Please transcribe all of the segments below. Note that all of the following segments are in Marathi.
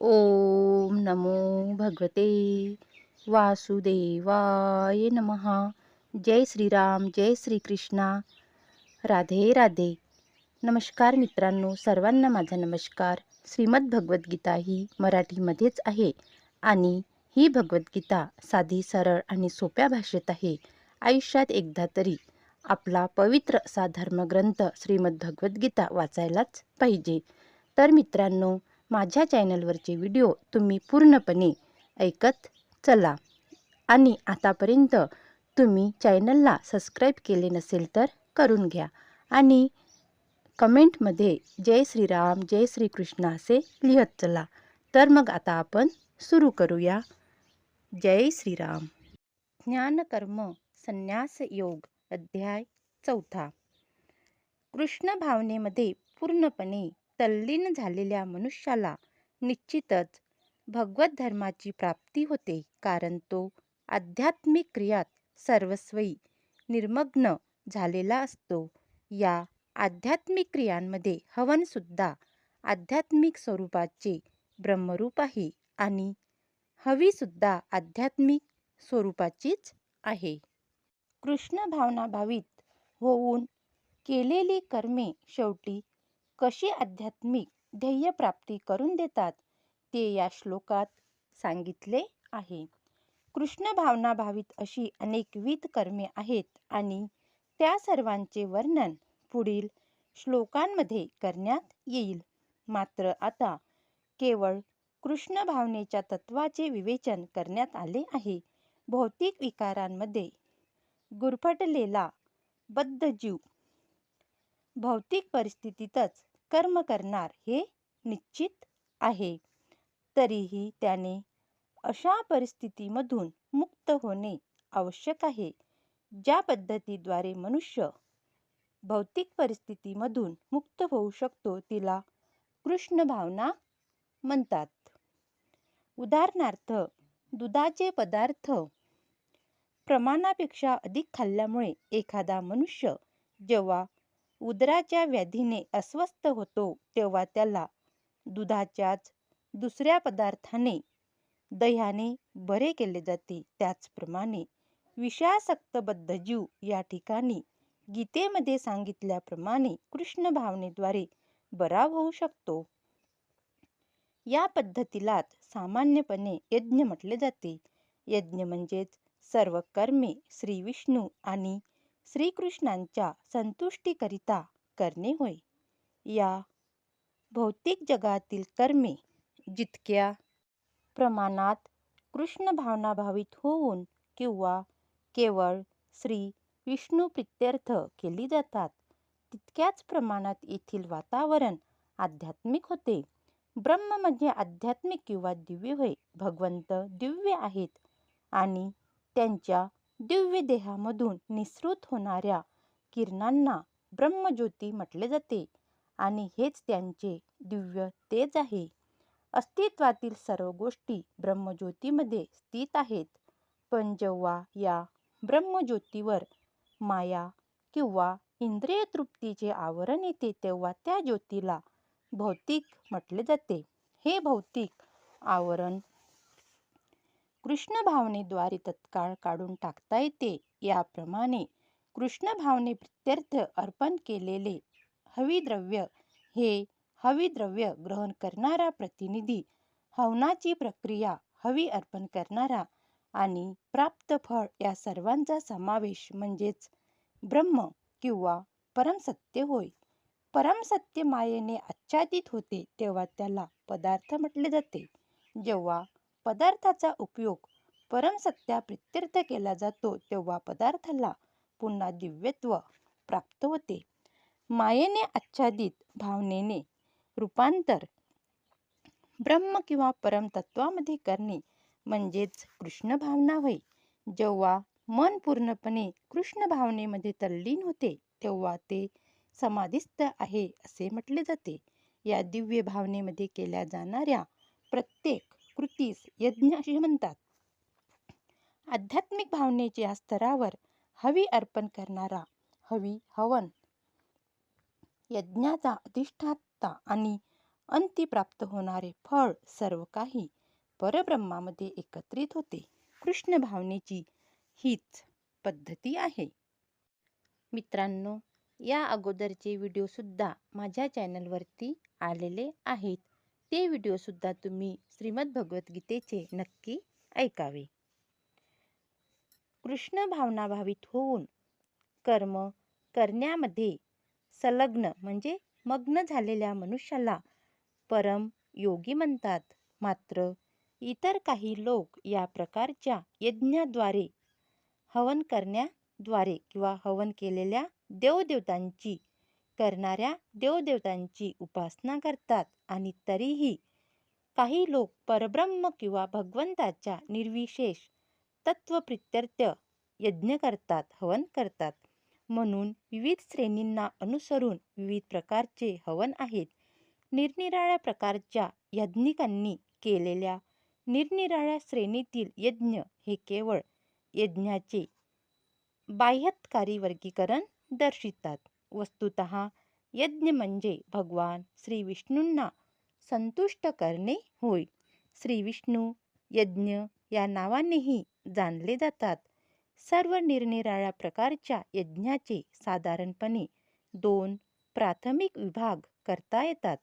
ओम नमो भगवते वासुदेवाय नमः. जय श्रीराम, जय श्री कृष्णा. राधे राधे. नमस्कार मित्रांनो, सर्वांना माझा नमस्कार. श्रीमद भगवद्गीता ही मराठीमध्येच आहे आणि ही भगवद्गीता साधी, सरळ आणि सोप्या भाषेत आहे. आयुष्यात एकदा तरी आपला पवित्र असा धर्मग्रंथ श्रीमद भगवद्गीता वाचायलाच पाहिजे. तर मित्रांनो, माझ्या चॅनलवरचे व्हिडिओ तुम्ही पूर्णपणे ऐकत चला आणि आतापर्यंत तुम्ही चॅनलला सबस्क्राईब केले नसेल तर करून घ्या आणि कमेंटमध्ये जय श्रीराम, जय श्रीकृष्ण असे लिहत चला. तर मग आता आपण सुरू करूया. जय श्रीराम. ज्ञानकर्म संन्यास योग अध्याय 4. कृष्ण भावनेमध्ये पूर्णपणे तल्लीन झालेल्या मनुष्याला निश्चितच भगवत धर्माची प्राप्ती होते, कारण तो आध्यात्मिक क्रियात सर्वस्वी निर्मग्न झालेला असतो. या आध्यात्मिक क्रियांमध्ये हवन सुद्धा आध्यात्मिक स्वरूपाचे ब्रह्मरूप आहे आणि हवी सुद्धा आध्यात्मिक स्वरूपाचीच आहे. कृष्ण भावनाभावित होऊन केलेली कर्मे शेवटी कशी आध्यात्मिक ध्येयप्राप्ती करून देतात ते या श्लोकात सांगितले आहे. कृष्ण भावनाभावित अशी अनेकविध कर्मे आहेत आणि त्या सर्वांचे वर्णन पुढील श्लोकांमध्ये करण्यात येईल. मात्र आता केवळ कृष्ण भावनेच्या तत्वाचे विवेचन करण्यात आले आहे. भौतिक विकारांमध्ये गुरफटलेला बद्ध जीव भौतिक परिस्थितीतच कर्म करणार हे निश्चित आहे. तरीही त्याने अशा परिस्थितीमधून मुक्त होणे आवश्यक आहे. ज्या पद्धतीद्वारे मनुष्य भौतिक परिस्थितीमधून मुक्त होऊ शकतो तिला कृष्ण भावना म्हणतात. उदाहरणार्थ, दुधाचे पदार्थ प्रमाणापेक्षा अधिक खाल्ल्यामुळे एखादा मनुष्य जेव्हा उदराच्या व्याधीने अस्वस्थ होतो तेव्हा त्याला दुधाच्याच दुसऱ्या पदार्थाने, दह्याने बरे केले जाते. त्याचप्रमाणे विषयासक्त बद्ध जीव या ठिकाणी गीतेमध्ये सांगितल्याप्रमाणे कृष्ण भावनेद्वारे बरा होऊ शकतो. या पद्धतीलाच सामान्यपणे यज्ञ म्हटले जाते. यज्ञ म्हणजेच सर्व कर्मे श्री विष्णू आणि श्रीकृष्णांच्या संतुष्टीकरिता करणे होय. या भौतिक जगातील कर्मे जितक्या प्रमाणात कृष्ण भावनाभावित होऊन किंवा केवळ श्री विष्णू प्रित्यर्थ केली जातात तितक्याच प्रमाणात येथील वातावरण आध्यात्मिक होते. ब्रह्म म्हणजे आध्यात्मिक किंवा दिव्य होय. भगवंत दिव्य आहेत आणि त्यांच्या दिव्य देहामधून निःसृत होणाऱ्या किरणांना ब्रह्मज्योती म्हटले जाते आणि हेच त्यांचे दिव्य तेज आहे. अस्तित्वातील सर्व गोष्टी ब्रह्मज्योतीमध्ये स्थित आहेत. पण जेव्हा या ब्रह्मज्योतीवर माया किंवा इंद्रिय तृप्तीचे आवरण येते तेव्हा त्या ज्योतीला भौतिक म्हटले जाते. हे भौतिक आवरण कृष्ण भावनेद्वारे तत्काळ काढून टाकता येते. याप्रमाणे कृष्ण भावने प्रित्यर्थ अर्पण केलेले हविद्रव्य हे हविद्रव्य ग्रहण करणारा प्रतिनिधी, हवनाची प्रक्रिया, हवी अर्पण करणारा आणि प्राप्त फळ या सर्वांचा समावेश म्हणजेच ब्रह्म किंवा परमसत्य होय. परमसत्य मायेने आच्छादित होते तेव्हा त्याला पदार्थ म्हटले जाते. जेव्हा पदार्थाचा उपयोग परमसत्याप्रित्यर्थ केला जातो तेव्हा पदार्थाला पुन्हा दिव्यत्व प्राप्त होते. मायेने आच्छादित भावनेने रूपांतर ब्रह्म किंवा परमतत्वामध्ये करणे म्हणजेच कृष्ण भावना होय. जेव्हा मन पूर्णपणे कृष्ण भावनेमध्ये तल्लीन होते तेव्हा ते समाधिस्थ आहे असे म्हटले जाते. या दिव्य भावनेमध्ये केल्या जाणाऱ्या प्रत्येक कृतीस यज्ञ असे म्हणतात. आध्यात्मिक भावनेच्या स्तरावर हवी अर्पण करणारा हवन यज्ञाचा अधिष्ठाता आणि अंती प्राप्त होणारे फळ सर्व काही परब्रह्मामध्ये एकत्रित होते. कृष्ण भावनेची हीच पद्धती आहे. मित्रांनो, या अगोदरचे व्हिडिओसुद्धा माझ्या चॅनलवरती आलेले आहेत. ते व्हिडिओसुद्धा तुम्ही श्रीमद भगवद्गीतेचे नक्की ऐकावे. कृष्ण भावनाभावित होऊन कर्म करण्यामध्ये संलग्न म्हणजे मग्न झालेल्या मनुष्याला परम योगी म्हणतात. मात्र इतर काही लोक या प्रकारच्या यज्ञाद्वारे, हवन करण्याद्वारे किंवा हवन केलेल्या देवदेवतांची करणाऱ्या देवदेवतांची उपासना करतात आणि तरीही काही लोक परब्रह्म किंवा भगवंताच्या निर्विशेष तत्वप्रित्यर्थ यज्ञ करतात, हवन करतात. म्हणून विविध श्रेणींना अनुसरून विविध प्रकारचे हवन आहेत. निरनिराळ्या प्रकारच्या यज्ञिकांनी केलेल्या निरनिराळ्या श्रेणीतील यज्ञ हे केवळ यज्ञाचे बाह्यकारी वर्गीकरण दर्शवितात. वस्तुतः यज्ञ म्हणजे भगवान श्री विष्णूंना संतुष्ट करणे होय. श्री विष्णू यज्ञ या नावानेही जाणले जातात. सर्व निरनिराळ्या प्रकारच्या यज्ञाचे साधारणपणे 2 प्राथमिक विभाग करता येतात.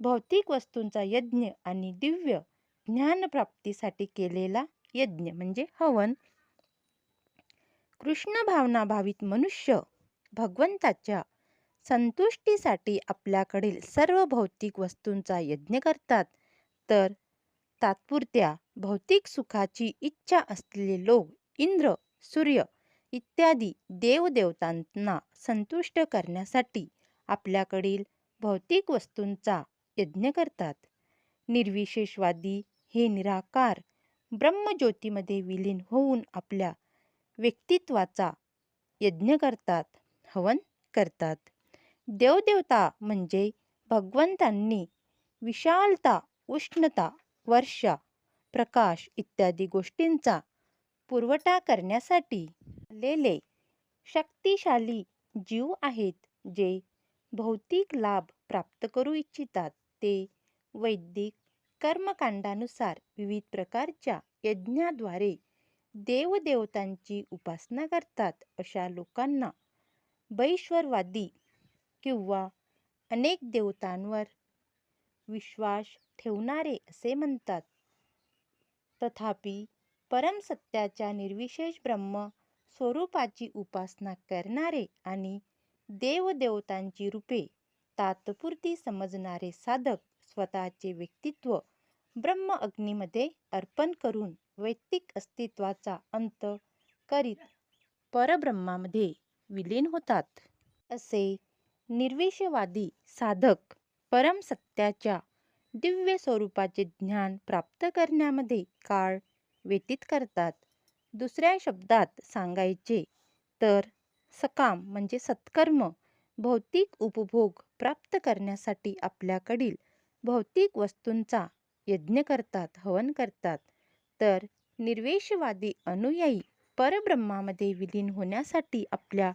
भौतिक वस्तूंचा यज्ञ आणि दिव्य ज्ञानप्राप्तीसाठी केलेला यज्ञ म्हणजे हवन. कृष्ण भावनाभावित मनुष्य भगवंताच्या संतुष्टीसाठी आपल्याकडील सर्व भौतिक वस्तूंचा यज्ञ करतात. तर तात्पुरत्या भौतिक सुखाची इच्छा असलेले लोक इंद्र, सूर्य इत्यादी देवदेवतांना संतुष्ट करण्यासाठी आपल्याकडील भौतिक वस्तूंचा यज्ञ करतात. निर्विशेषवादी हे निराकार ब्रह्मज्योतीमध्ये विलीन होऊन आपल्या व्यक्तित्वाचा यज्ञ करतात, हवन करतात. देवदेवता म्हणजे भगवंतांनी विशालता, उष्णता, वर्षा, प्रकाश इत्यादी गोष्टींचा पुरवठा करण्यासाठी आलेले शक्तिशाली जीव आहेत. जे भौतिक लाभ प्राप्त करू इच्छितात. ते वैदिक कर्मकांडानुसार विविध प्रकारच्या यज्ञाद्वारे देवदेवतांची उपासना करतात. अशा लोकांना वैश्वरवादी किंवा अनेक देवतांवर विश्वास ठेवणारे असे म्हणतात. तथापि परमसत्याच्या निर्विशेष ब्रह्म स्वरूपाची उपासना करणारे आणि देवदेवतांची रूपे तात्पुरती समजणारे साधक स्वतःचे व्यक्तित्व ब्रह्म अग्नीमध्ये अर्पण करून वैयक्तिक अस्तित्वाचा अंत करीत परब्रह्मामध्ये विलीन होतात. असे निर्विशेषवादी साधक परमसत्याच्या दिव्य स्वरूपाचे ज्ञान प्राप्त करण्यामध्ये काळ व्यतीत करतात. दुसऱ्या शब्दात सांगायचे तर सकाम म्हणजे सत्कर्म भौतिक उपभोग प्राप्त करण्यासाठी आपल्याकडील भौतिक वस्तूंचा यज्ञ करतात, हवन करतात. तर निर्विशेषवादी अनुयायी परब्रह्मामध्ये विलीन होण्यासाठी आपल्या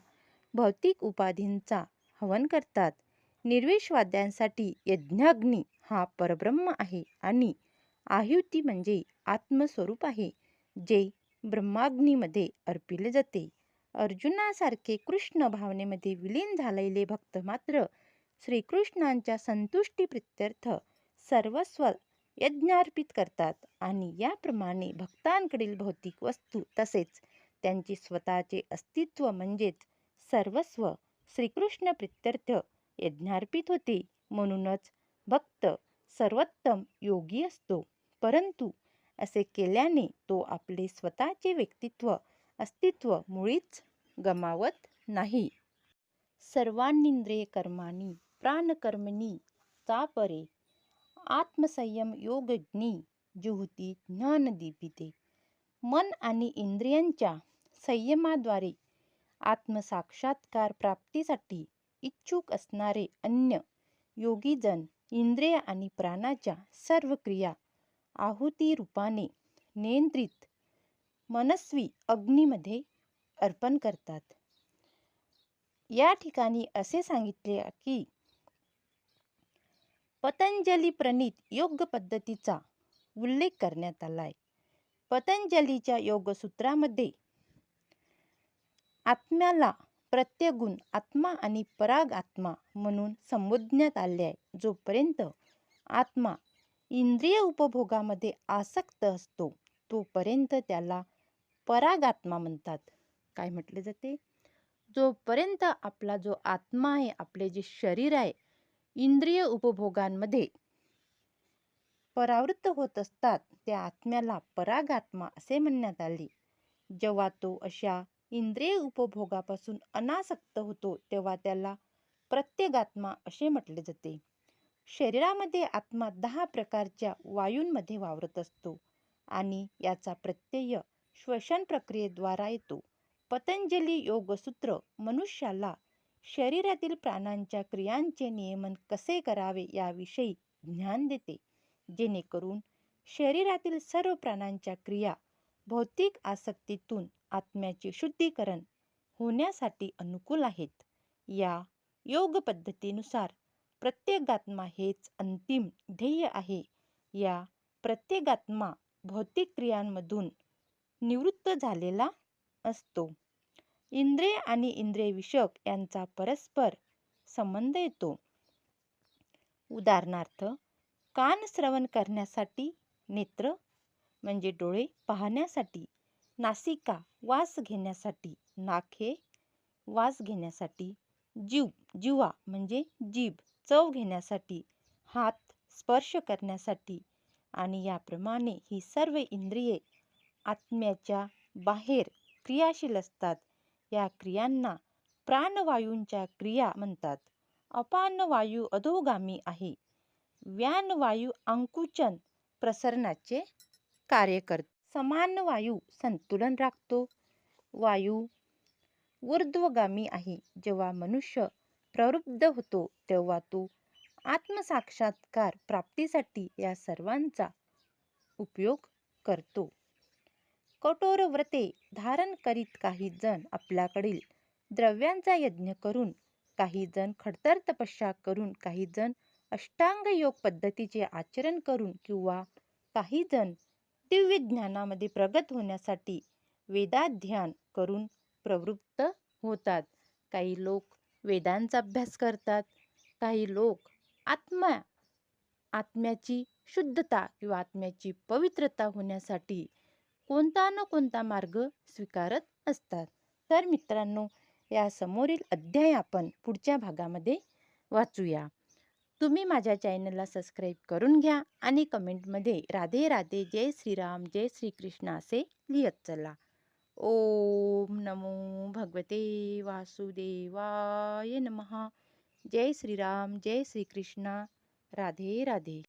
भौतिक उपाधींचा हवन करतात. निर्विशेषवाद्यांसाठी यज्ञाग्नी हा परब्रह्म आहे आणि आहुती म्हणजे आत्मस्वरूप आहे, जे ब्रह्माग्नीमध्ये अर्पिले जाते. अर्जुनासारखे कृष्ण भावनेमध्ये विलीन झालेले भक्त मात्र श्रीकृष्णांच्या संतुष्टीप्रित्यर्थ सर्वस्व यज्ञार्पित करतात आणि याप्रमाणे भक्तांकडील भौतिक वस्तू तसेच त्यांचे स्वतःचे अस्तित्व म्हणजेच सर्वस्व श्रीकृष्ण प्रित्यर्थ यज्ञार्पित होते. म्हणूनच भक्त सर्वोत्तम योगी असतो. परंतु असे केल्याने तो आपले स्वतःचे व्यक्तित्व अस्तित्व मुळीच गमावत नाही. सर्वानिंद्रिय कर्माणि प्राणकर्मणि चापरे आत्मसंयम योगज्ञी जुहुती ज्ञानदीपिते. मन आणि इंद्रियांच्या संयमाद्वारे आत्मसाक्षात्कार प्राप्तीसाठी इच्छुक असणारे अन्य योगीजन इंद्रिय आणि प्राणाच्या सर्व क्रिया आहुती रूपाने नियंत्रित मनस्वी अग्नीमध्ये अर्पण करतात. या ठिकाणी असे सांगितले की पतंजली प्रणीत योग पद्धतीचा उल्लेख करण्यात आलाय. पतंजलीच्या योगसूत्रामध्ये आत्म्याला प्रत्यगुण आत्मा आणि पराग आत्मा म्हणून संबोधण्यात आले आहे. जोपर्यंत आत्मा इंद्रिय उपभोगामध्ये आसक्त असतो तोपर्यंत त्याला परागात्मा म्हणतात. काय म्हटले जाते? जोपर्यंत आपला जो आत्मा आहे, आपले जे शरीर आहे, इंद्रिय उपभोगांमध्ये परावृत्त होत असतात त्या आत्म्याला परागात्मा असे म्हणण्यात आले. जेव्हा तो अशा इंद्रिय उपभोगापासून अनासक्त होतो तेव्हा त्याला प्रत्यगात्मा असे म्हटले जाते. शरीरामध्ये आत्मा 10 प्रकारच्या वायूंमध्ये वावरत असतो आणि याचा प्रत्यय श्वसन प्रक्रियेद्वारा येतो. पतंजली योगसूत्र मनुष्याला शरीरातील प्राणांच्या क्रियांचे नियमन कसे करावे याविषयी ज्ञान देते, जेणेकरून शरीरातील सर्व प्राणांच्या क्रिया भौतिक आसक्तीतून आत्म्याचे शुद्धीकरण होण्यासाठी अनुकूल आहेत. या योग पद्धतीनुसार प्रत्यगात्मा हेच अंतिम ध्येय आहे. या प्रत्यगात्मा भौतिक क्रियांमधून निवृत्त झालेला असतो. इंद्रिय आणि इंद्रिय विषयक यांचा परस्पर संबंध येतो. उदाहरणार्थ, कान श्रवण करण्यासाठी, नेत्र म्हणजे डोळे पाहण्यासाठी, नासिका वास घेण्यासाठी, नाक हे वास घेण्यासाठी, जिव्हा म्हणजे जीभ चव घेण्यासाठी, हात स्पर्श करण्यासाठी आणि याप्रमाणे ही सर्व इंद्रिये आत्म्याच्या बाहेर क्रियाशील असतात. या क्रियांना प्राणवायूंच्या क्रिया म्हणतात. अपान वायू अधोगामी आहे. व्यान वायू आकुंचन प्रसरणाचे कार्य करतो. समान वायू संतुलन राखतो. वायू ऊर्ध्वगामी आहे. जेव्हा मनुष्य प्रवृत्त होतो तेव्हा तो आत्मसाक्षात्कार प्राप्तीसाठी या सर्वांचा उपयोग करतो. कठोर व्रते धारण करीत काही जण आपल्याकडील द्रव्यांचा यज्ञ करून, काही जण खडतर तपस्या करून, काही जण अष्टांग योग पद्धतीचे आचरण करून किंवा काही जण दिव्य ज्ञानामध्ये प्रगत होण्यासाठी वेदाध्ययन करून प्रवृत्त होतात. काही लोक वेदांचा अभ्यास करतात. काही लोक आत्म्याची शुद्धता किंवा आत्म्याची पवित्रता होण्यासाठी कोणता ना कोणता मार्ग स्वीकारत असतात. तर मित्रांनो, या समोरील अध्याय आपण पुढच्या भागामध्ये वाचूया. तुम्ही माझ्या चॅनलला सबस्क्राईब करून घ्या आणि कमेंटमध्ये राधे राधे, जय श्रीराम, जय श्रीकृष्ण असे लिहत चला. ओम नमो भगवते वासुदेवाय नमः. जय श्रीराम, जय श्रीकृष्ण. राधे राधे.